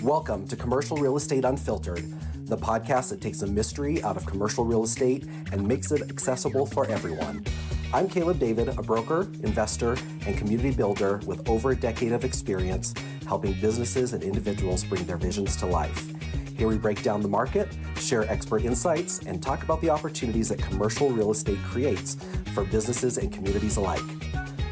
Welcome to Commercial Real Estate Unfiltered, the podcast that takes the mystery out of commercial real estate and makes it accessible for everyone. I'm Caleb David, a broker, investor, and community builder with over a decade of experience helping businesses and individuals bring their visions to life. Here we break down the market, share expert insights, and talk about the opportunities that commercial real estate creates for businesses and communities alike.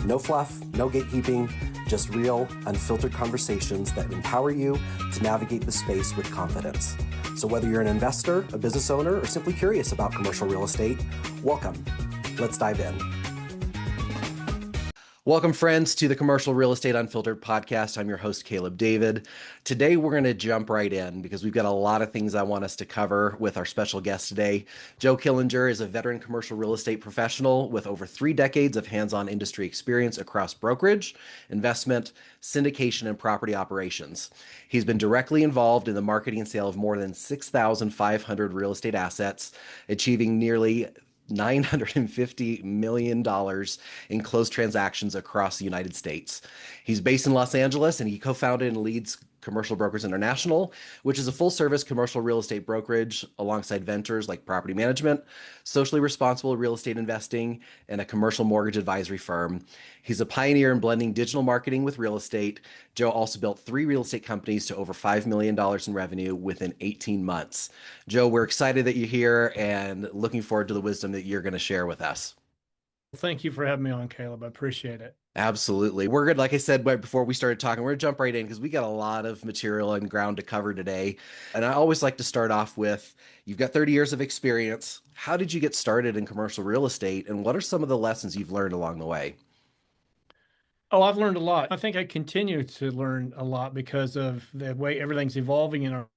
No fluff, no gatekeeping, just real, unfiltered conversations that empower you to navigate the space with confidence. So whether you're an investor, a business owner, or simply curious about commercial real estate, welcome. Let's dive in. Welcome, friends, to the Commercial Real Estate Unfiltered podcast. I'm your host, Caleb David. Today, we're going to jump right in because we've got a lot of things I want us to cover with our special guest today. Joe Killinger is a veteran commercial real estate professional with over 3 decades of hands-on industry experience across brokerage, investment, syndication, and property operations. He's been directly involved in the marketing and sale of more than 6,500 real estate assets, achieving nearly $950 million in closed transactions across the United States. He's based in Los Angeles, and he co-founded and leads Commercial Brokers International, which is a full-service commercial real estate brokerage alongside ventures like property management, socially responsible real estate investing, and a commercial mortgage advisory firm. He's a pioneer in blending digital marketing with real estate. Joe also built 3 real estate companies to over $5 million in revenue within 18 months. Joe, we're excited that you're here and looking forward to the wisdom that you're going to share with us. Thank you for having me on, Caleb. I appreciate it. Absolutely. We're good. Like I said, right before we started talking, we're going to jump right in because we got a lot of material and ground to cover today. And I always like to start off with, you've got 30 years of experience. How did you get started in commercial real estate? And what are some of the lessons you've learned along the way? Oh, I've learned a lot. I think I continue to learn a lot because of the way everything's evolving in our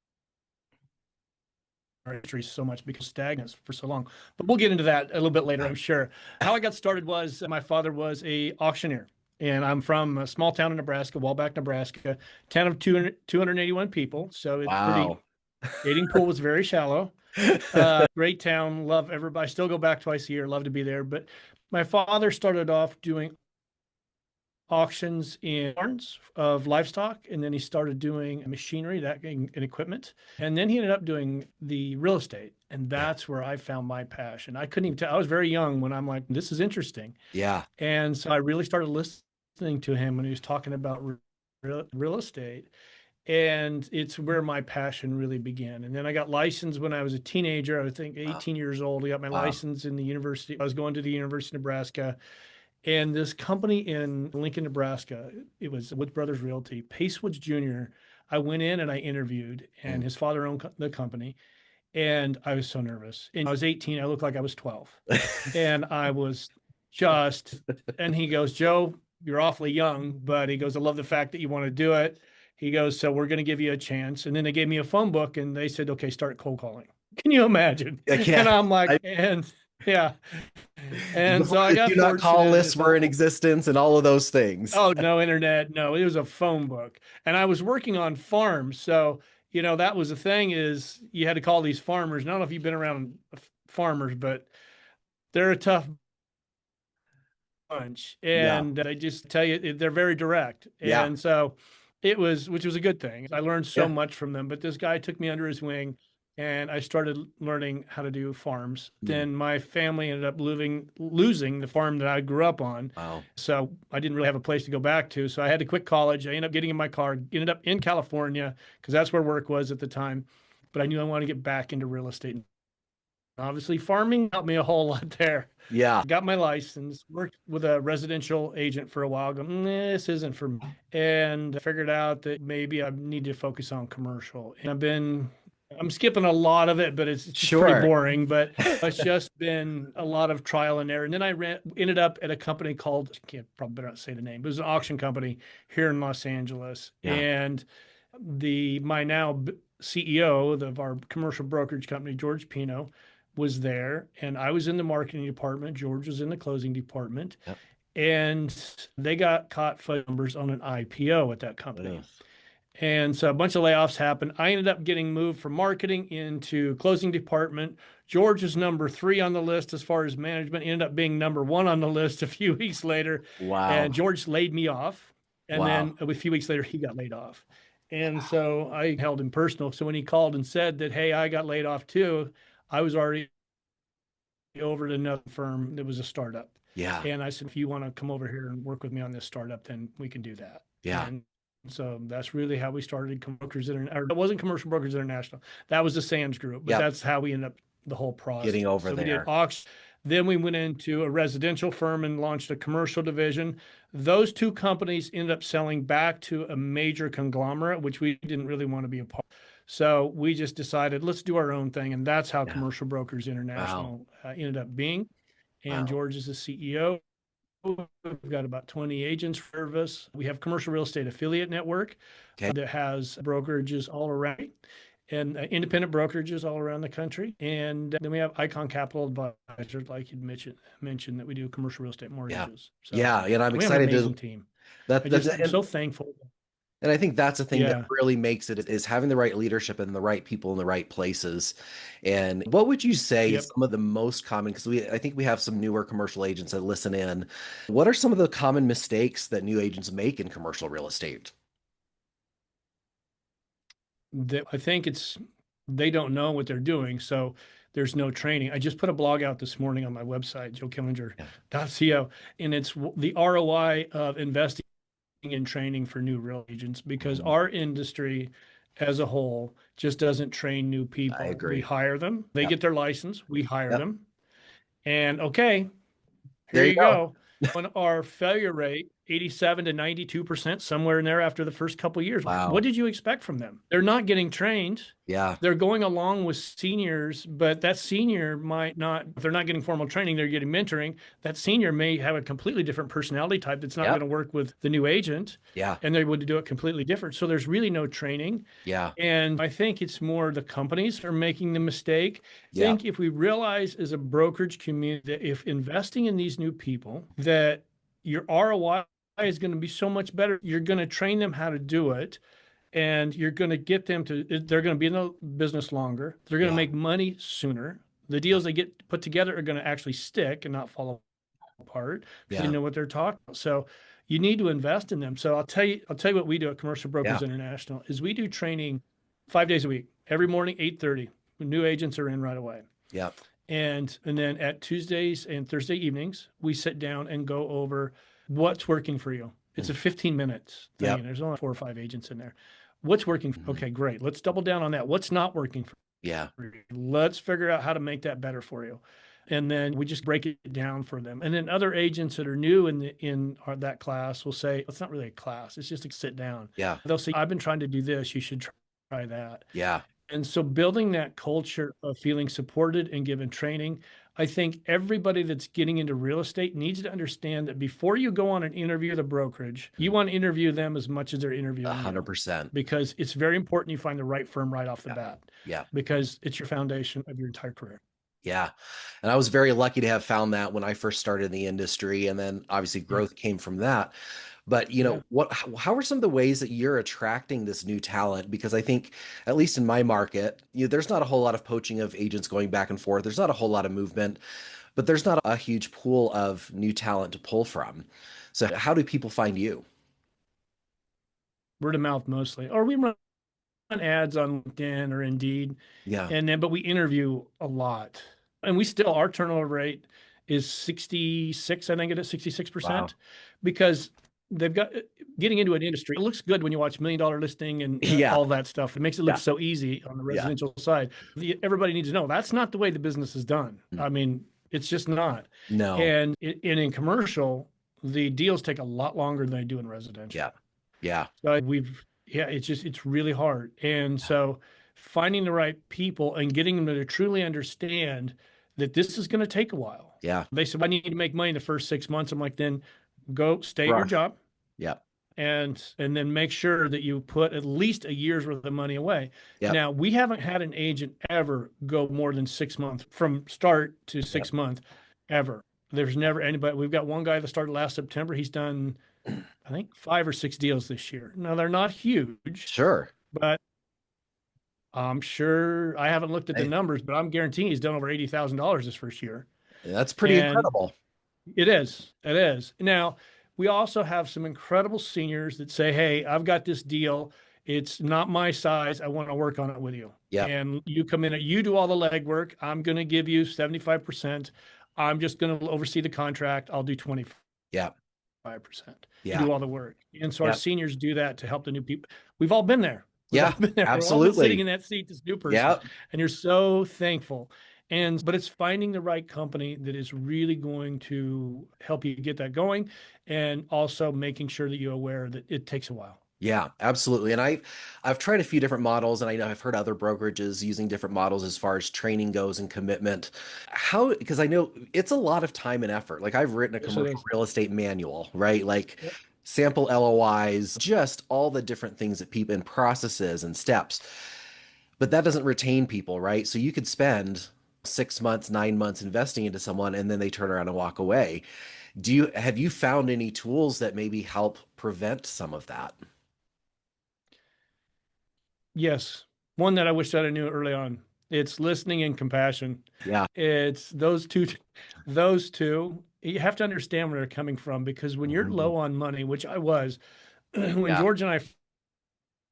industry so much because stagnant for so long. But we'll get into that a little bit later, I'm sure. How I got started was my father was a auctioneer, and I'm from a small town in Nebraska, Wallback, Nebraska, town of 281 people. So it's Wow. pretty, dating pool was very shallow. Great town, love everybody. I still go back twice a year, love to be there. But my father started off doing auctions in barns of livestock, and then he started doing machinery and equipment, and then he ended up doing the real estate, and that's where I found my passion. I couldn't even tell. I was very young when I'm like, this is interesting. Yeah. And so I really started listening to him when he was talking about real estate, and it's where my passion really began. And then I got licensed when I was a teenager. I think 18 years old. I got my license in the university. I was going to the University of Nebraska. And this company in Lincoln, Nebraska, it was Woods Brothers Realty, Pace Woods Jr. I went in and I interviewed, and his father owned the company. And I was so nervous. And I was 18. I looked like I was 12. And I was and he goes, Joe, you're awfully young, but he goes, I love the fact that you want to do it. He goes, so we're going to give you a chance. And then they gave me a phone book and they said, okay, start cold calling. Can you imagine? And I'm like, yeah. And so I got do not call lists were in existence and all of those things. Oh, no internet. No, it was a phone book. And I was working on farms. So, that was the thing is you had to call these farmers. I don't know if you've been around farmers, but they're a tough bunch. And I just tell you, they're very direct. And so which was a good thing. I learned so much from them, but this guy took me under his wing. And I started learning how to do farms. Then my family ended up losing the farm that I grew up on. Wow. So I didn't really have a place to go back to. So I had to quit college. I ended up getting in my car, ended up in California because that's where work was at the time. But I knew I wanted to get back into real estate. Obviously, farming helped me a whole lot there. Yeah. Got my license, worked with a residential agent for a while. This isn't for me. And I figured out that maybe I need to focus on commercial. And I'm skipping a lot of it, but it's pretty boring, but it's just been a lot of trial and error. And then I ended up at a company called, probably better not say the name, but it was an auction company here in Los Angeles. Yeah. And my now CEO of our commercial brokerage company, George Pino, was there. And I was in the marketing department. George was in the closing department. Yep. And they got caught fudging numbers on an IPO at that company. Yes. And so a bunch of layoffs happened. I ended up getting moved from marketing into closing department. George is number 3 on the list as far as management. He ended up being number 1 on the list a few weeks later. Wow. And George laid me off. And then a few weeks later, he got laid off. And so I held him personal. So when he called and said that, hey, I got laid off too, I was already over at another firm that was a startup. Yeah. And I said, if you want to come over here and work with me on this startup, then we can do that. Yeah. And so that's really how we started Brokers International. It wasn't Commercial Brokers International. That was the Sands Group, but Yep. that's how we ended up the whole process. Getting over So we did there. auction. Then we went into a residential firm and launched a commercial division. Those two companies ended up selling back to a major conglomerate, which we didn't really want to be a part of. So we just decided, let's do our own thing. And that's how Yeah. Commercial Brokers Wow. International ended up being. And Wow. George is the CEO. We've got about 20 agents service. We have Commercial Real Estate Affiliate Network Okay. that has brokerages all around and independent brokerages all around the country. And then we have Icon Capital Advisors, like you mentioned that we do commercial real estate Yeah. mortgages. So Yeah. And I'm we have an excited amazing to team. that I'm so thankful. and I think that's the thing that Yeah. really makes it is having the right leadership and the right people in the right places. And what would you say is Yep. some of the most common, because I think we have some newer commercial agents that listen in. What are some of the common mistakes that new agents make in commercial real estate? I think they don't know what they're doing. So there's no training. I just put a blog out this morning on my website, joekillinger.co, and it's the ROI of investing in training for new real agents, because Mhm. our industry as a whole just doesn't train new I people. We agree. hire them, they Yep. get their license, we hire Yep. them, and okay, here There you you go. go. On our failure rate, 87 to 92%, somewhere in there after the first couple of years. What Wow. did you expect from them? They're not getting trained. Yeah. They're going along with seniors, but that senior might not, if they're not getting formal training, they're getting mentoring. That senior may have a completely different personality type that's not Yep. going to work with the new agent, Yeah. and they would do it completely different. So there's really no training. Yeah. And I think it's more the companies are making the mistake. I Yeah. think if we realize as a brokerage community that if investing in these new people, that your ROI is going to be so much better, you're going to train them how to do it, and you're going to get them to, they're going to be in the business longer. They're going to Yeah. make money sooner. The deals they get put together are going to actually stick and not fall apart because they Yeah. know what they're talking about. So you need to invest in them. So I'll tell you what we do at Commercial Yeah. Brokers International is we do training 5 days a week, every morning, 8:30. New agents are in right away. Yeah. And then at Tuesdays and Thursday evenings, we sit down and go over what's working for you. It's a 15 minutes thing, Yep. and there's only 4 or 5 agents in there. What's working? Mhm. Okay, great. Let's double down on that. What's not working for Yeah. you? Let's figure out how to make that better for you. And then we just break it down for them. And then other agents that are new that class will say, it's not really a class, it's just a sit down. Yeah. They'll say, I've been trying to do this. You should try that. Yeah. And so building that culture of feeling supported and given training, I think everybody that's getting into real estate needs to understand that before you go on and interview the brokerage, you want to interview them as much as they're interviewing you, 100%. because it's very important you find the right firm right off the Yeah. bat, Yeah. because it's your foundation of your entire career. Yeah. And I was very lucky to have found that when I first started in the industry. And then obviously Yeah. growth came from that. But Yeah. how are some of the ways that you're attracting this new talent? Because I think, at least in my market, there's not a whole lot of poaching of agents going back and forth. There's not a whole lot of movement, but there's not a huge pool of new talent to pull from. So how do people find you? Word of mouth mostly, or we run ads on LinkedIn or Indeed. Yeah. But we interview a lot, and our turnover rate is 66. I think it is Wow. 66%, because they've got getting into an industry. It looks good when you watch $1 Million Listing and Yeah. all that stuff. It makes it look Yeah. so easy on the Yeah. residential side. Everybody needs to know that's not the way the business is done. Mm. I mean, it's just not. No. And in commercial, the deals take a lot longer than they do in Yeah. residential. Yeah. So it's really hard. And so finding the right people and getting them to truly understand that this is going to take a while. Yeah. They said, I need to make money the first 6 months. I'm like, then go stay at your Rough. job Yeah. and then make sure that you put at least a year's worth of money away. Yep. Now, we haven't had an agent ever go more than 6 months from start to Yep. 6 months ever. There's never anybody. We've got one guy that started last September. He's done, I think, 5 or 6 deals this year. Now, they're not huge, Sure. but I'm sure, I haven't looked at the Hey, numbers, but I'm guaranteeing he's done over $80,000 this first year. that's pretty And incredible. it is. It is. Now, we also have some incredible seniors that say, hey, I've got this deal It's not my size. I want to work on it with you. Yeah. And you come in, you do all the legwork. I'm going to give you 75%. I'm just going to oversee the contract. I'll do 25%. Yeah. You Yeah. do all the work. And so our Yeah. seniors do that to help the new people. We've all been there. We've all Yeah. been there. We've all been sitting Absolutely. in that seat, this new person, Yeah. and you're so thankful. But it's finding the right company that is really going to help you get that going, and also making sure that you're aware that it takes a while. Yeah, absolutely. And I've tried a few different models, and I know I've heard other brokerages using different models as far as training goes and commitment. How, because I know it's a lot of time and effort. Like I've written a Yes, it commercial is. real estate manual, right? Like Yep. sample LOIs, just all the different things that people and processes and steps. But that doesn't retain people, right? So you could spend 6 months, 9 months investing into someone and then they turn around and walk away. Have you found any tools that maybe help prevent some of that? Yes. One that I wish that I knew early on. It's listening and compassion. Yeah. It's those two. You have to understand where they're coming from, because when you're Mhm. low on money, which I was, when Yeah. George and I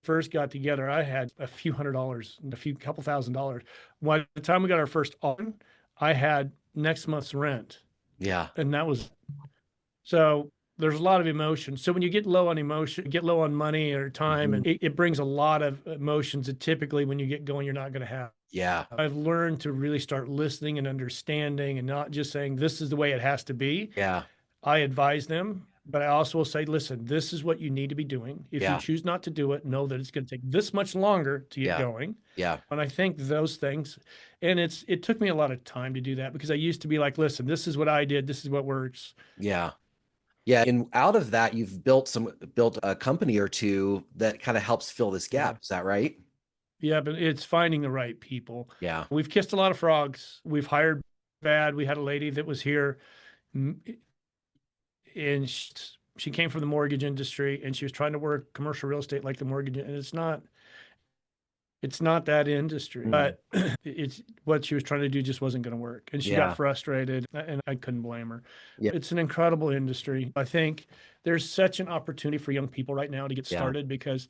first got together, I had a few $100s, couple $1,000s. By the time we got our first on, I had next month's rent. Yeah. And that was so there's a lot of emotion. So when you get low on emotion, get low on money or time, Mhm. and it brings a lot of emotions that typically when you get going, you're not going to have. Yeah. I've learned to really start listening and understanding and not just saying this is the way it has to be. Yeah. I advise them, but I also will say, listen, this is what you need to be doing. If you Yeah. choose not to do it, know that it's going to take this much longer to get Yeah. going. Yeah. And I think those things, and it took me a lot of time to do that, because I used to be like, listen, this is what I did, this is what works. Yeah. Yeah. And out of that, you've built a company or two that kind of helps fill this Yeah. gap. Is that right? Yeah, but it's finding the right people. Yeah. We've kissed a lot of frogs. We've hired bad. We had a lady that was here, and she came from the mortgage industry, and she was trying to work commercial real estate like the mortgage, and it's not that industry. Mm. But it's what she was trying to do just wasn't going to work, and she got Yeah. frustrated, and I couldn't blame her. Yeah. It's an incredible industry. I think there's such an opportunity for young people right now to get Yeah. started, because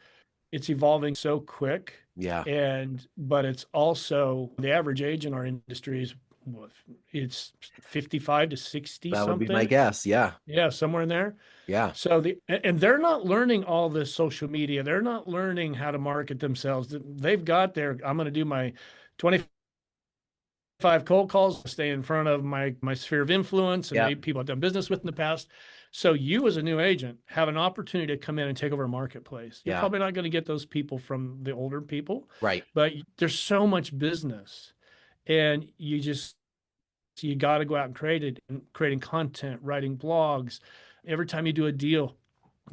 it's evolving so quick. Yeah. But it's also the average age in our industry is what, it's 55 to 60 That would be my something. guess. Yeah. Yeah, somewhere in there. Yeah. So and they're not learning all this social media. They're not learning how to market themselves. They've got their, I'm going to do my 25 cold calls, stay in front of my sphere of influence and Yeah. maybe people I've done business with in the past. So you as a new agent have an opportunity to come in and take over a marketplace. You're Yeah. probably not going to get those people from the older people, Right. but there's so much business, and you got to go out and create it, and creating content, writing blogs. Every time you do a deal,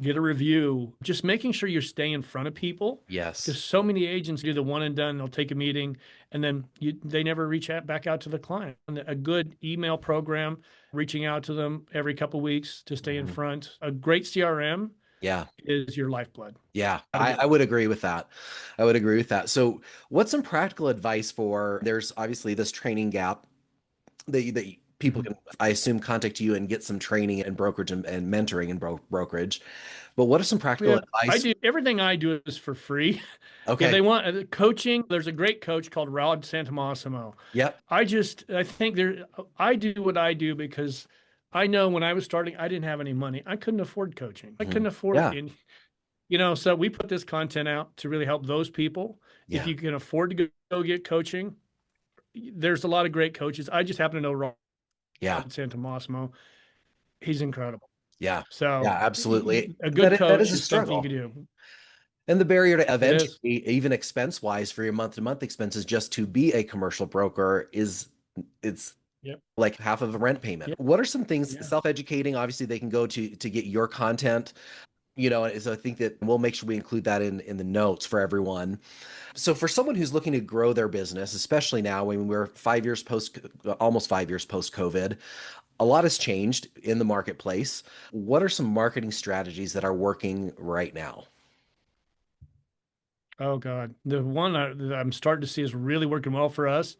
get a review, just making sure you're staying in front of people, Yes. because so many agents do the one and done. They'll take a meeting and then they never reach out back out to the client. And a good email program, reaching out to them every couple of weeks to stay in Mhm. front. A great CRM Yeah. is your lifeblood. Yeah, Gotta I get would agree with that. I would agree with that. So, what's some practical advice for there's obviously this training gap that people Mhm. can, I assume, contact you and get some training and brokerage and mentoring and brokerage. But what are some practical Yeah, I advice? do everything I do is for free. If Okay. they want coaching, there's a great coach called Rod Santomassimo. Yep. I think I do what I do because I know when I was starting, I didn't have any money. I couldn't afford coaching. I Mhm. couldn't afford, Yeah. and so we put this content out to really help those people. If Yeah. you can afford to go get coaching, there's a lot of great coaches. I just happen to know Rod Yeah. Santomassimo. He's incredible. Yeah. Yeah. So Absolutely. a good That coach is a is something you could struggle. do. And the barrier to It is. eventually, even expense wise for your month-to-month expenses, just to be a commercial broker it's Yep. like half of a rent payment. Yep. What are some things Yeah. self-educating? Obviously, they can go to get your content, so I think that we'll make sure we include that in the notes for everyone. So for someone who's looking to grow their business, especially now when we're 5 years post, almost 5 years post COVID, a lot has changed in the marketplace. What are some marketing strategies that are working right now? Oh God, the one that I'm starting to see is really working well for us.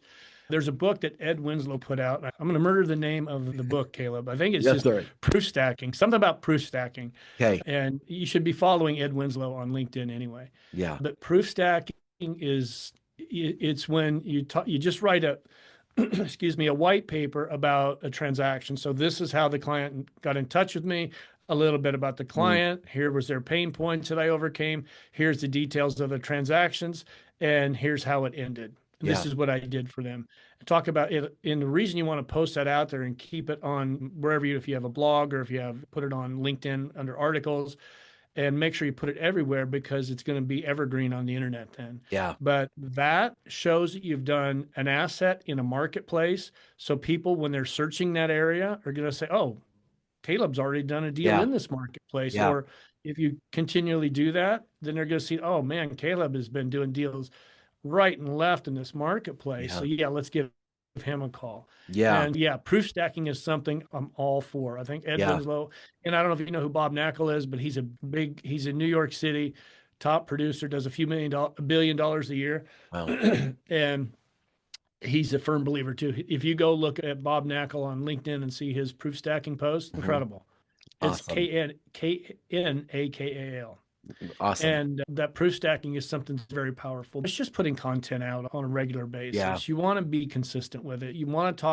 There's a book that Ed Winslow put out. I'm going to murder the name of the book, Caleb. I think it's That's just all right. proof stacking, something about proof stacking. Okay. And you should be following Ed Winslow on LinkedIn anyway. Yeah. But proof stacking is it's when you just write a excuse me, a white paper about a transaction. So this is how the client got in touch with me, a little bit about the Mm, client. Here was their pain points that I overcame. Here's the details of the transactions, and here's how it ended. And yeah. this is what I did for them. Talk about it. And the reason you want to post that out there and keep it on wherever if you have a blog or if you have put it on LinkedIn under articles, and make sure you put it everywhere because it's going to be evergreen on the internet then. Yeah. But that shows that you've done an asset in a marketplace. So people, when they're searching that area, are going to say, oh, Caleb's already done a deal Yeah. in this marketplace. Yeah. Or if you continually do that, then they're going to see, oh man, Caleb has been doing deals right and left in this marketplace. Yeah. So yeah, let's give him a call. Yeah. And yeah, proof stacking is something I'm all for. I think Ed Yeah. Winslow, and I don't know if you know who Bob Knackel is, but he's in New York City, top producer, does $1 billion a year. Wow. And he's a firm believer too. If you go look at Bob Knackel on LinkedIn and see his proof stacking post, Mhm. incredible. It's Awesome. KNAKAL. Awesome. And that proof stacking is something that's very powerful. It's just putting content out on a regular basis. Yeah. You want to be consistent with it. You want to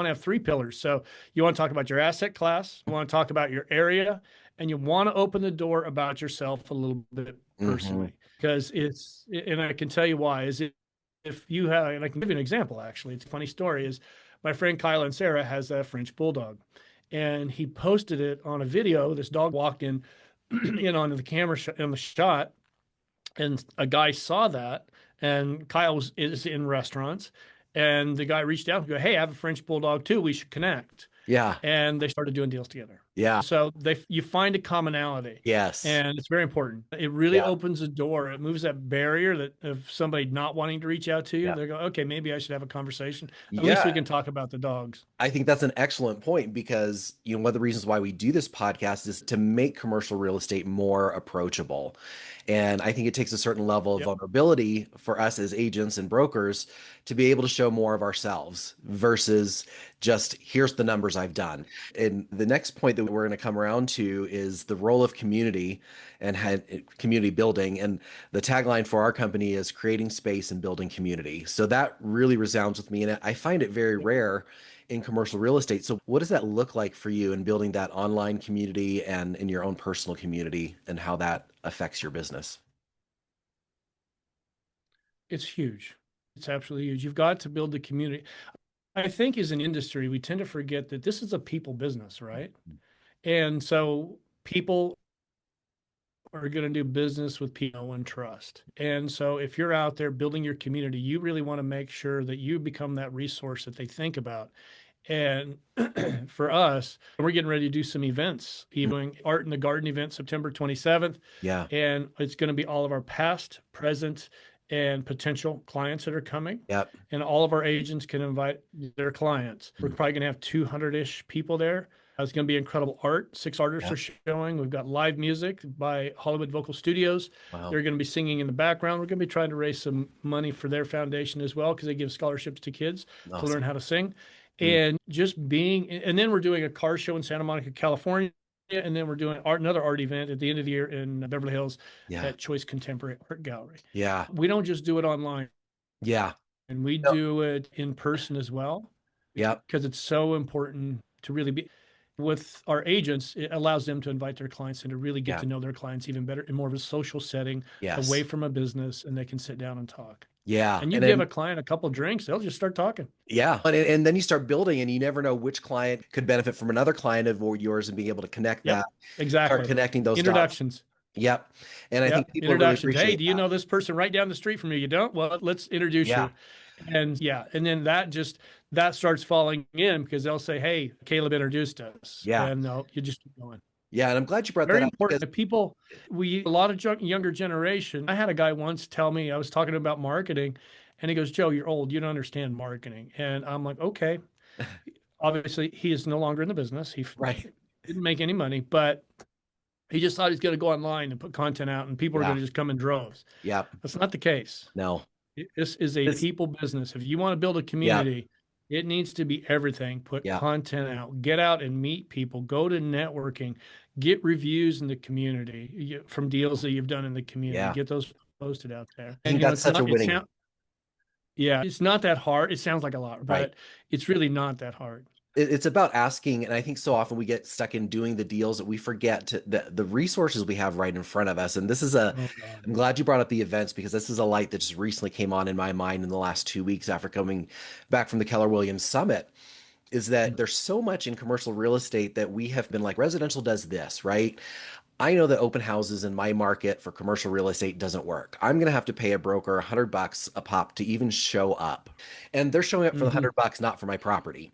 have three pillars. So you want to talk about your asset class, you want to talk about your area, and you want to open the door about yourself a little bit personally. Mhm. Because and I can tell you why, if you have, and I can give you an example actually. It's a funny story, is my friend Kyle and Sarah has a French bulldog. And he posted it on a video. This dog walked in onto the camera in the shot, and a guy saw that, and Kyle is in restaurants, and the guy reached out and go, hey, I have a French bulldog too, we should connect. Yeah. And they started doing deals together. Yeah. So you find a commonality. Yes. And it's very important. It really Yeah. opens a door. It moves that barrier that of somebody not wanting to reach out to you, Yeah. they go, okay, maybe I should have a conversation. At least Yeah. we can talk about the dogs. I think that's an excellent point because, one of the reasons why we do this podcast is to make commercial real estate more approachable. And I think it takes a certain level of Yep. vulnerability for us as agents and brokers to be able to show more of ourselves versus just here's the numbers I've done. And the next point that we're going to come around to is the role of community and community building. And the tagline for our company is creating space and building community. So that really resounds with me. And I find it very rare in commercial real estate. So what does that look like for you in building that online community and in your own personal community and how that affects your business? It's huge. It's absolutely huge. You've got to build the community. I think as an industry, we tend to forget that this is a people business, right? And so people are going to do business with people and trust. And so if you're out there building your community, you really want to make sure that you become that resource that they think about. And for us, we're getting ready to do some events, even Art in the Garden event, September 27th. Yeah. And it's going to be all of our past, present, and potential clients that are coming. Yep. And all of our agents can invite their clients. We're probably going to have 200-ish people there. It's going to be incredible art. 6 artists Yeah. are showing. We've got live music by Hollywood Vocal Studios. Wow. They're going to be singing in the background. We're going to be trying to raise some money for their foundation as well because they give scholarships to kids to Awesome. learn how to sing. And just being, and then we're doing a car show in Santa Monica, California. And then we're doing another art event at the end of the year in Beverly Hills Yeah. at Choice Contemporary Art Gallery. Yeah. We don't just do it online. Yeah. And we Yep. do it in person as well. Yep. Because it's so important to really be with our agents. It allows them to invite their clients and to really get Yeah. to know their clients even better in more of a social setting, Yes. away from a business, and they can sit down and talk. Yeah. And you And give then, a client a couple drinks, they'll just start talking. yeah. And then you start building and you never know which client could benefit from another client of yours and being able to connect Yep, that, exactly. start connecting those dots. Introductions. Yep. And I Yep. think people really Introductions. Hey, appreciate do you that. know this person right down the street from you? You don't? Well, let's introduce Yeah. you. And yeah, and then that starts falling in because they'll say, hey, Caleb introduced us. Yeah. And you just keep going. Yeah. And I'm glad you brought Very that up important. because People, a lot of younger generation. I had a guy once tell me, I was talking about marketing, and he goes, Joe, you're old. You don't understand marketing. And I'm like, okay. Obviously, he is no longer in the business. He right. didn't make any money, but he just thought he's going to go online and put content out, and people are Yeah. going to just come in droves. Yep. That's not the case. No. This is a This, people business. If you want to build a yeah, community, it needs to be everything. Put yeah, content out, get out and meet people, go to networking, get reviews in the community from deals that you've done in the community, yeah. get those posted out there. I And, think that's it's such a not, winning, yeah, it's not that hard. It sounds like a lot, right? but it's really not that hard. It's about asking, and I think so often we get stuck in doing the deals that we forget the resources we have right in front of us. And this is Oh God. I'm glad you brought up the events because this is a light that just recently came on in my mind in the last 2 weeks after coming back from the Keller Williams Summit. Is that there's so much in commercial real estate that we have been like, residential does this, right? I know that open houses in my market for commercial real estate doesn't work. I'm going to have to pay a broker $100 a pop to even show up. And they're showing up for the Hmm. $100, not for my property.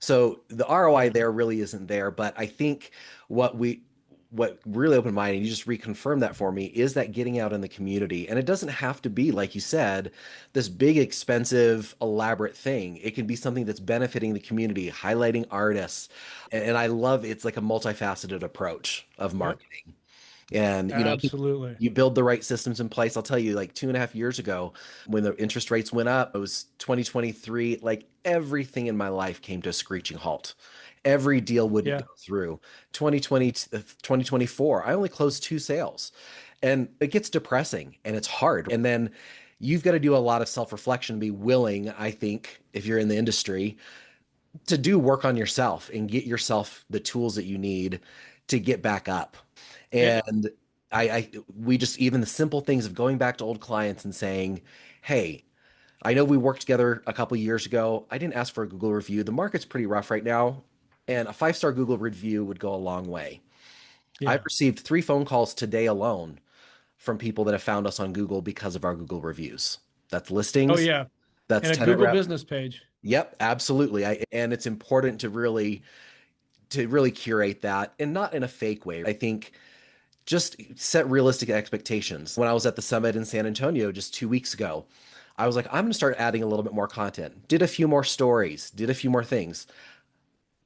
So the ROI Yeah. there really isn't there. But I think what we what really opened my mind, and you just reconfirmed that for me, is that getting out in the community. And it doesn't have to be, like you said, this big, expensive, elaborate thing. It can be something that's benefiting the community, highlighting artists. And I love it's like a multifaceted approach of Yep. marketing. And, I think Absolutely. you build the right systems in place. I'll tell you, like 2.5 years ago, when the interest rates went up, it was 2023, like everything in my life came to a screeching halt. Every deal wouldn't Yeah. go through. 2020, 2024, I only closed 2 sales. And it gets depressing and it's hard. And then you've got to do a lot of self-reflection, be willing, I think, if you're in the industry, to do work on yourself and get yourself the tools that you need to get back up. Yeah. And we just, even the simple things of going back to old clients and saying, hey, I know we worked together a couple years ago. I didn't ask for a Google review. The market's pretty rough right now, and a 5-star Google review would go a long way. I've Yeah. received 3 phone calls today alone from people that have found us on Google because of our Google reviews. That's Oh listings, yeah. that's And a tenant Google rep. business page. Yep, absolutely. And it's important to really curate that, and not in a fake way. I think just set realistic expectations. When I was at the summit in San Antonio just 2 weeks ago, I was like, I'm going to start adding a little bit more content. Did a few more stories, did a few more things.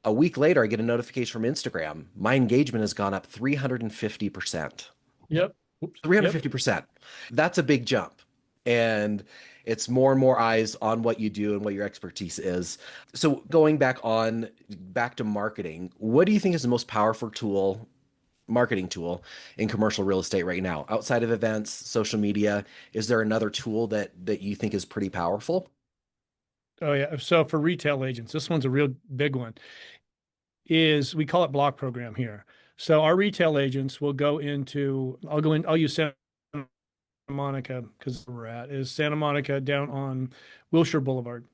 A week later, I get a notification from Instagram. My engagement has gone up 350%. Yep. Oops. Yep. 350%. That's a big jump. And it's more and more eyes on what you do and what your expertise is. So going back to marketing, what do you think is the most powerful marketing tool in commercial real estate right now? Outside of events, social media, is there another tool that you think is pretty powerful? Oh yeah. So for retail agents, this one's a real big one. Is we call it block program here. So our retail agents will go into, I'll use Santa Monica because we're at is Santa Monica down on Wilshire Boulevard.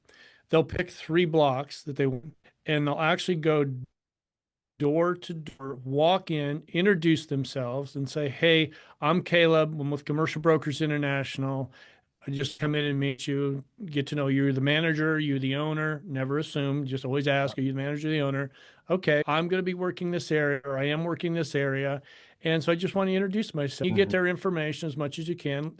They'll pick 3 blocks that they want, and they'll actually go door to door, walk in, introduce themselves, and say, "Hey, I'm Caleb. I'm with Commercial Brokers International. I just come in and meet you, get to know you. You're the manager, you're the owner. Never assume, just always ask, are you the manager or the owner? Okay, I'm going to be working this area, or I am working this area. And so I just want to introduce myself. You get Mhm. their information as much as you can.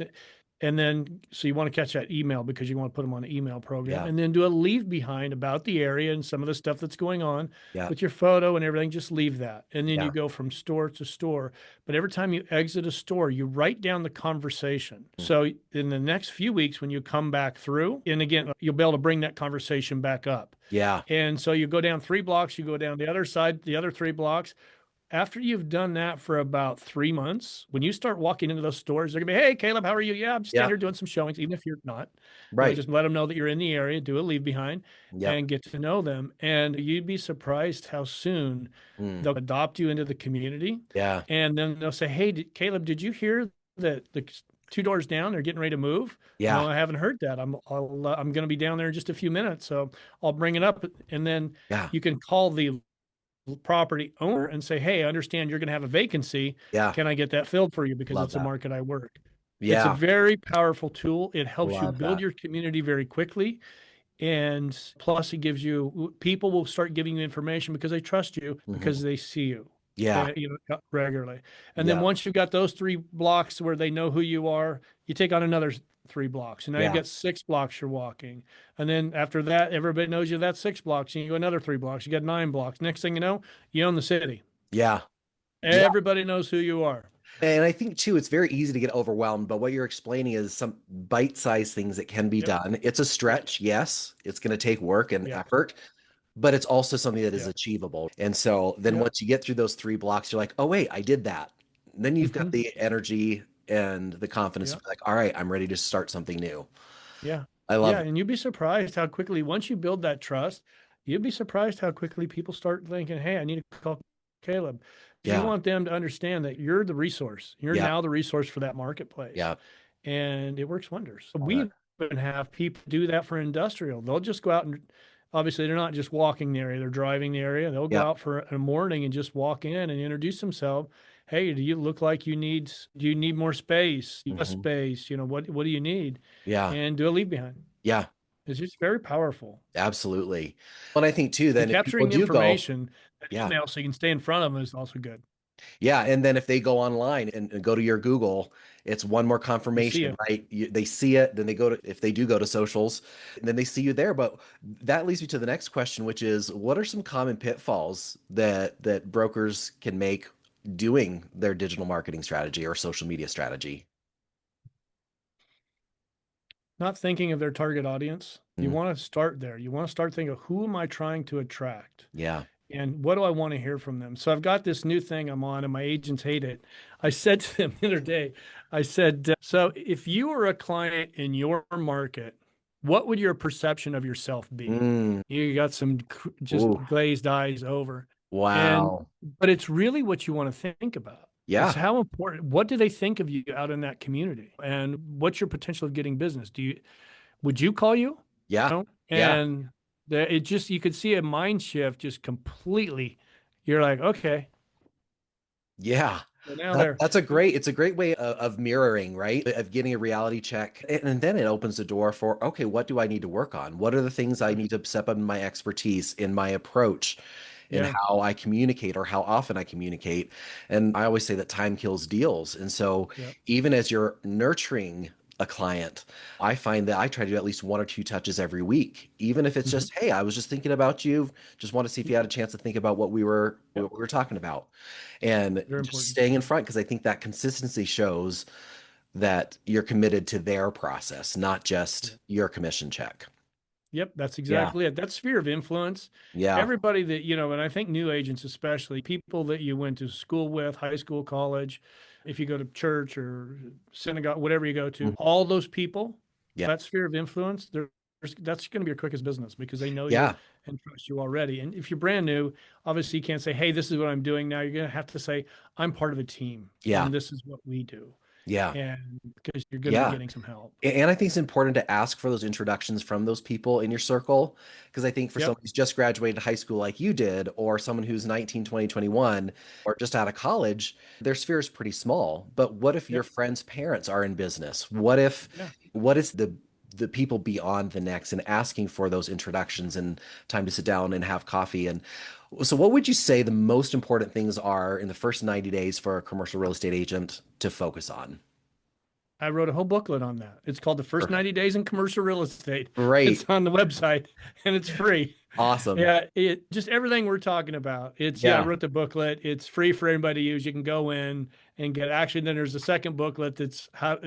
And then, so you want to catch that email because you want to put them on an email program Yeah, and then do a leave behind about the area and some of the stuff that's going on yeah, with your photo and everything. Just leave that. And then yeah. you go from store to store. But every time you exit a store, you write down the conversation. Mm. So in the next few weeks, when you come back through, and again, you'll be able to bring that conversation back up. Yeah, And so you go down 3 blocks, you go down the other side, the other 3 blocks. After you've done that for about 3 months, when you start walking into those stores, they're gonna be, "Hey, Caleb, how are you? Yeah, I'm just down yeah, here doing some showings, even if you're not." right. Just let them know that you're in the area, do a leave behind, Yep. and get to know them. And you'd be surprised how soon Mm. they'll adopt you into the community. Yeah, And then they'll say, "Hey, Caleb, did you hear that the 2 doors down they're getting ready to move?" yeah, "No, I haven't heard that. I'm going to be down there in just a few minutes, so I'll bring it up." And then yeah, you can call the property owner and say, "Hey, I understand you're going to have a vacancy. yeah. Can I get that filled for you? Because Love it's a that. market I work." It's a Yeah, very powerful tool. It helps you love build that. your community very quickly. And plus, it gives you, people will start giving you information because they trust you Hmm. because they see you. Yeah, Regularly. And then yeah, once you've got those 3 blocks where they know who you are, you take on another 3 blocks. And now you've yeah, got 6 blocks you're walking. And then after that, everybody knows you that's 6 blocks. And you go another 3 blocks. You got 9 blocks. Next thing you know, you own the city. yeah, yeah. Everybody knows who you are. And I think too, it's very easy to get overwhelmed, but what you're explaining is some bite-sized things that can be Yep. done. It's a Yep. stretch, yes. It's going to take work and Yeah. effort, but it's also something that is Yeah. achievable. And so then Yep. once you get through those three blocks, you're like, oh wait, I did that. And then you've got Hmm. the energy and the confidence to Yeah. be like, all right, I'm ready to start something new. Yeah. I Yeah. love it. And you'd be surprised how quickly, once you build that trust, you'd be surprised how quickly people start thinking, hey, I need to call Caleb. You Yeah. want them to understand that you're the resource. You're Yeah. now the resource for that marketplace. Yeah. And it works wonders. Uh, We even have people do that for industrial. They'll just go out and obviously they're not just walking the area, they're driving the area. They'll go Yeah. out for a morning and just walk in and introduce themselves. Hey, do you look like do you need more space? Less Mhm. space, what do you need? Yeah. And do a leave behind. Yeah. It's just very powerful. Absolutely. But I think too, And then if people capturing do go, information, that yeah. email so you can stay in front of them is also good. Yeah, and then if they go online and go to your Google, it's one more They see confirmation, you. right? They see it, then they go to, if they do go to socials, and then they see you there. But that leads me to the next question, which is, what are some common pitfalls that brokers can make doing their digital marketing strategy or social media strategy? Not thinking of their target audience. You Mm, want to start there. You want to start thinking, who am I trying to attract? yeah. And what do I want to hear from them? So I've got this new thing I'm on, and my agents hate it. I said to them the other day, I said, so if you were a client in your market, what would your perception of yourself be? Mm, You got some just ooh, glazed eyes over. And, wow. but it's really what you want to think about. It's Yeah. how important, what do they think of you out in that community? And what's your potential of getting business? Would you call you? Yeah. No. Yeah. And it just, you could see a mind shift just completely. You're like, okay, Yeah. so now they're, It's a great way of mirroring, right? Of getting a reality check. And then it opens the door for, okay, what do I need to work on? What are the things I yeah, need to step up in my expertise, in my approach, in yeah, how I communicate or how often I communicate? And I always say that time kills deals. And so yeah, even as you're nurturing a client, I find that I try to do at least one or two touches every week, even if it's mhm, just, hey, I was just thinking about you, just want to see if you had a chance to think about yeah, what we were talking about and very just important. staying in front because I think that consistency shows that you're committed to their process, not Yeah. just your commission check. Yep, that's Yeah. exactly it. That sphere of influence. Yeah. Everybody that, and I think new agents, especially people that you went to school with, high school, college, if you go to church or synagogue, whatever you go to, Mhm. all those people, Yeah. that sphere of influence, that's going to be your quickest business because they know you Yeah. and trust you already. And if you're brand new, obviously you can't say, hey, this is what I'm doing now. You're going to have to say, I'm part of a team Yeah. and this is what we do. Yeah. And because you're going to be Yeah. getting some help. And I think it's important to ask for those introductions from those people in your circle. Because I think for Yep. someone who's just graduated high school like you did, or someone who's 19, 20, 21, or just out of college, their sphere is pretty small. But what if your Yep. friends' parents are in business? Yeah. What is the people beyond the next and asking for those introductions and time to sit down and have coffee? And so what would you say the most important things are in the first 90 days for a commercial real estate agent to focus on? I wrote a whole booklet on that. It's called The First Perfect. 90 Days in Commercial Real Estate. It's Great. on the website and it's free. Awesome. Yeah, it just everything we're talking about. I Yeah. wrote the booklet. It's free for anybody to use. You can go in and get action. Then there's a second booklet that's how,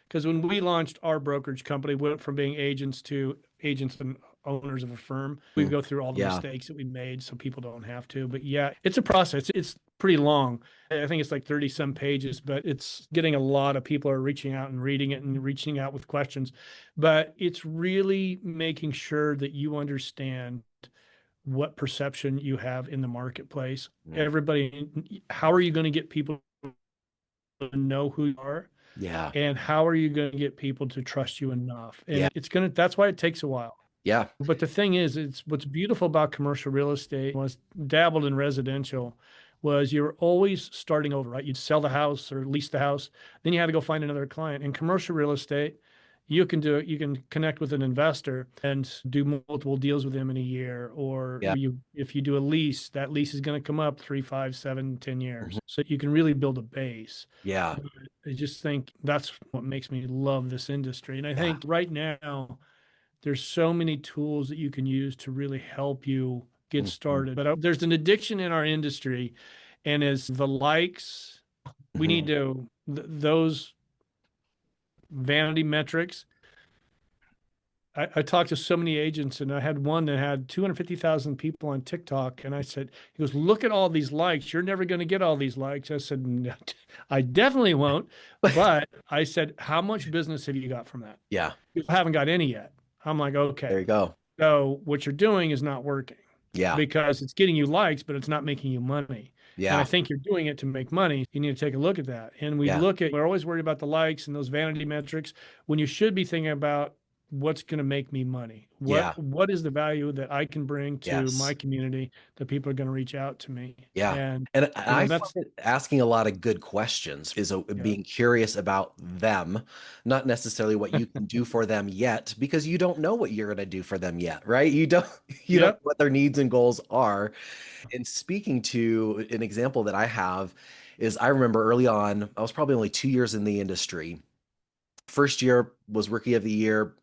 because when we launched our brokerage company, we went from being agents to agents and owners of a firm. We Mm. go through all the Yeah. mistakes that we made so people don't have to. But yeah, it's a process. It's pretty long. I think it's like 30 some pages, but it's getting a lot of people are reaching out and reading it and reaching out with questions. But it's really making sure that you understand what perception you have in the marketplace. Mm. Everybody, how are you going to get people to know who you are? Yeah. And how are you going to get people to trust you enough? Yeah. And that's why it takes a while. Yeah. But the thing is, it's what's beautiful about commercial real estate was dabbled in residential was you're always starting over, right? You'd sell the house or lease the house, then you had to go find another client. In commercial real estate, you can do it. You can connect with an investor and do multiple deals with them in a year. Or Yeah. if you do a lease, that lease is going to come up 3, 5, 7, 10 years. Mhm. So you can really build a base. Yeah. I just think that's what makes me love this industry. And I Yeah. think right now, there's so many tools that you can use to really help you get Mhm. started. But there's an addiction in our industry, and as the likes We need Hmm. to, those vanity metrics. I talked to so many agents, and I had one that had 250,000 people on TikTok. And I said, he goes, look at all these likes. You're never going to get all these likes. I said, "No, I definitely won't." But I said, how much business have you got from that? Yeah, You haven't got any yet. I'm like, there okay. you go. So what you're doing is not working Yeah, because it's getting you likes, but it's not making you money. And I yeah, think you're doing it to make money. You need to take a look at that. And yeah, we're always worried about the likes and those vanity metrics when you should be thinking about what's going to make me money. yeah, What is the value that I can bring to my yes. community that people are going to reach out to me? Yeah. And And I that's find asking a lot of good questions is yeah. being curious about them, not necessarily what you can do for them yet, because you don't know what you're going to do for them yet, right? You don't know Yep. what their needs and goals are. And speaking to an example that I have is I remember early on, I was probably only 2 years in the industry. First year was rookie of the year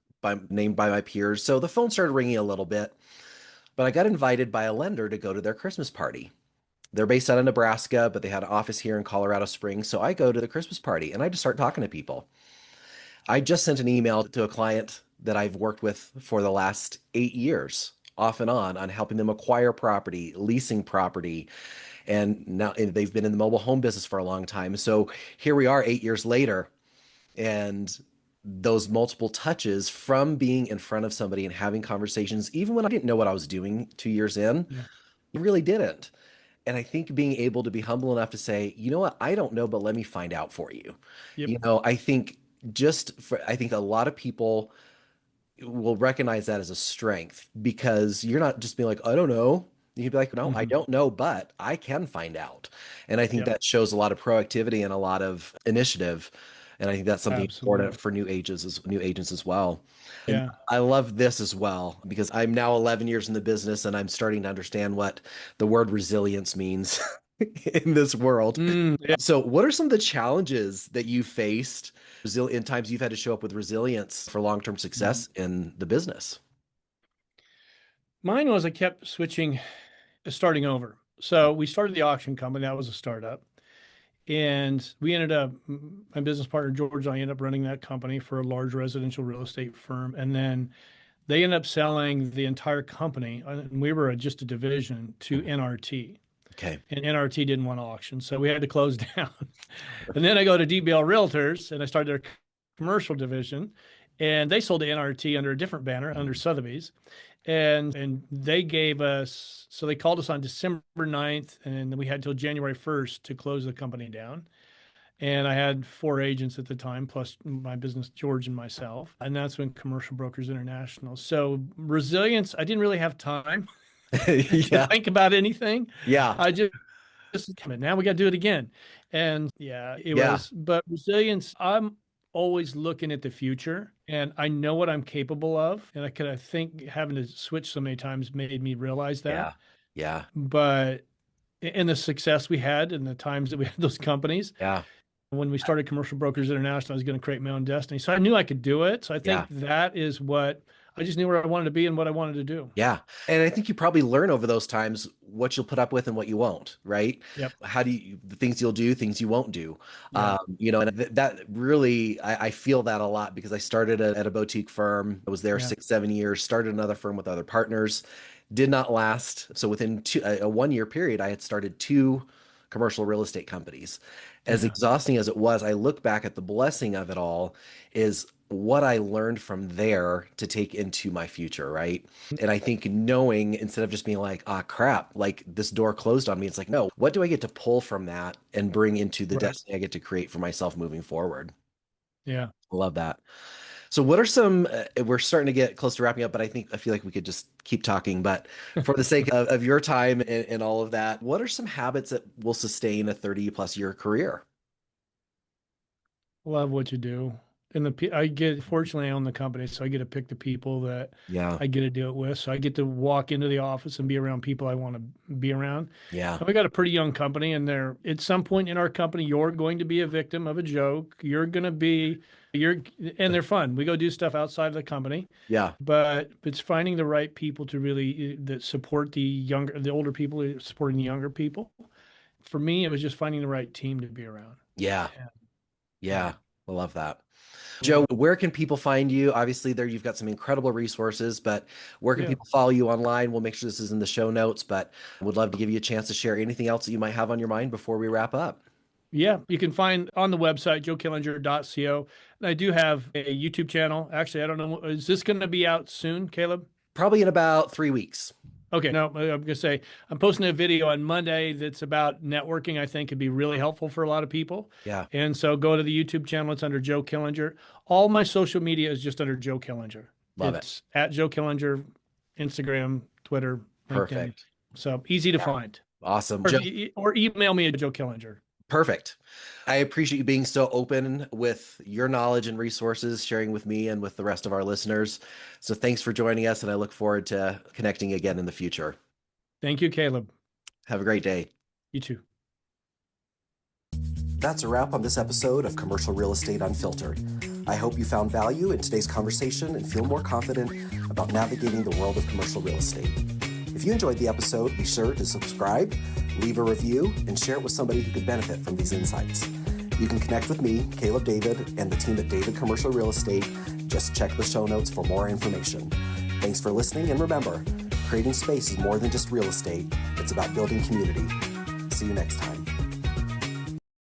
named by my peers. So the phone started ringing a little bit, but I got invited by a lender to go to their Christmas party. They're based out of Nebraska, but they had an office here in Colorado Springs. So I go to the Christmas party and I just start talking to people. I just sent an email to a client that I've worked with for the last 8 years, off and on helping them acquire property, leasing property. And now they've been in the mobile home business for a long time. So here we are 8 years later. And those multiple touches from being in front of somebody and having conversations, even when I didn't know what I was doing 2 years in, Yeah. really didn't. And I think being able to be humble enough to say, you know what, I don't know, but let me find out for you. Yep. I think I think a lot of people will recognize that as a strength because you're not just being like, I don't know. You'd be like, no, I Hmm. don't know, but I can find out. And I think Yep. that shows a lot of proactivity and a lot of initiative. And I think that's something important Absolutely. for new agents as well. And Yeah. I love this as well because I'm now 11 years in the business and I'm starting to understand what the word resilience means in this world. Yeah. So, what are some of the challenges that you faced in times you've had to show up with resilience for long-term Mhm. success in the business? Mine was I kept switching, starting over. So we started the auction company. That was a startup. And we ended up, my business partner, George, and I ended up running that company for a large residential real estate firm. And then they ended up selling the entire company. And we were just a division to Mhm. NRT. Okay. And NRT didn't want auction. So we had to close down. And then I go to DBL Realtors and I started their commercial division. And they sold to NRT under a different banner, under Mhm. Sotheby's. And they gave us, so they called us on December 9th, and we had till January 1st to close the company down. And I had four agents at the time, plus my business, George and myself. And that's when Commercial Brokers International. So resilience, I didn't really have time to Yeah. think about anything. Yeah. I just now we got to do it again. And yeah, it Yeah. was, but resilience, I'm always looking at the future and I know what I'm capable of. And I think having to switch so many times made me realize that. Yeah. Yeah. But in the success we had and the times that we had those companies, Yeah. when we started Commercial Brokers International, I was going to create my own destiny. So I knew I could do it. So I Yeah. think that is what I just knew where I wanted to be and what I wanted to do. Yeah. And I think you probably learn over those times what you'll put up with and what you won't, right? Yep. How do you, the things you'll do, things you won't do. Yeah. And that really, I feel that a lot because I started at a boutique firm. I was there Yeah. 6, 7 years, started another firm with other partners, did not last. So within a 1 year period, I had started two commercial real estate companies. As Yeah. exhausting as it was, I look back at the blessing of it all is what I learned from there to take into my future, right? And I think knowing instead of just being like, ah, crap, like this door closed on me, it's like, no, what do I get to pull from that and bring into the Right. destiny I get to create for myself moving forward? Yeah. I love that. So, what are some, we're starting to get close to wrapping up, but I feel like we could just keep talking. But for the sake of your time and all of that, what are some habits that will sustain a 30+ year career? Love what you do. And I get, fortunately, I own the company, so I get to pick the people that Yeah. I get to do it with. So I get to walk into the office and be around people I want to be around. Yeah. And we got a pretty young company, and there, at some point in our company, you're going to be a victim of a joke. You're going to be, you're, and they're fun. We go do stuff outside of the company, Yeah. but it's finding the right people to really that support the older people, supporting the younger people. For me, it was just finding the right team to be around. Yeah. And, Yeah. yeah. I love that. Yeah. Joe, where can people find you? Obviously, there you've got some incredible resources, but where can Yeah. people follow you online? We'll make sure this is in the show notes, but would love to give you a chance to share anything else that you might have on your mind before we wrap up. Yeah, you can find on the website joekillinger.co. And I do have a YouTube channel. Actually, I don't know. Is this going to be out soon, Caleb? Probably in about 3 weeks. Okay, no, I'm going to say I'm posting a video on Monday that's about networking. I think could be really helpful for a lot of people. Yeah. And so go to the YouTube channel. It's under Joe Killinger. All my social media is just under Joe Killinger. Love it. It's at Joe Killinger, Instagram, Twitter, LinkedIn. Perfect. So easy to find. Awesome. Or, Joe, or email me at Joe Killinger. perfect. I appreciate you being so open with your knowledge and resources, sharing with me and with the rest of our listeners. So thanks for joining us, and I look forward to connecting again in the future. Thank you, Caleb. Have a great day. You too. That's a wrap on this episode of Commercial Real Estate Unfiltered. I hope you found value in today's conversation and feel more confident about navigating the world of commercial real estate. If you enjoyed the episode, be sure to subscribe, leave a review, and share it with somebody who could benefit from these insights. You can connect with me, Caleb David, and the team at David Commercial Real Estate. Just check the show notes for more information. Thanks for listening, and remember, creating space is more than just real estate. It's about building community. See you next time.